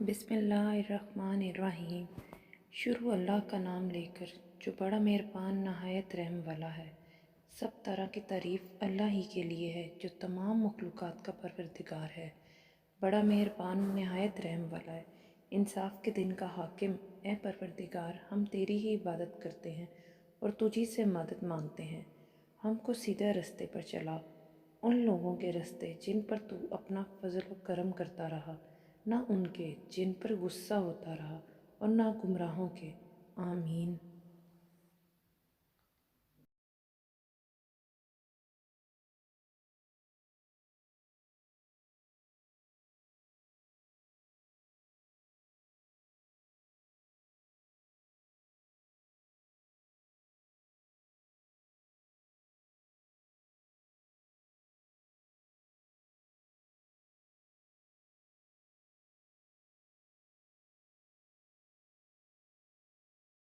बिस्मिल्लाहिर्रहमानिर्रहीम। शुरू अल्लाह का नाम लेकर जो बड़ा मेहरबान नहायत रहम वाला है। सब तरह की तारीफ़ अल्लाह ही के लिए है जो तमाम मखलूक़ात का परवरदिगार है। बड़ा मेहरबान नहायत रहम वाला है, इंसाफ के दिन का हाकिम। ए परवरदिगार, हम तेरी ही इबादत करते हैं और तुझी से मदद मांगते हैं। हमको सीधे रास्ते पर चला, उन लोगों के रास्ते जिन पर तू अपना फजल व करम करता रहा, ना उनके जिन पर गुस्सा होता रहा और ना गुमराहों के। आमीन।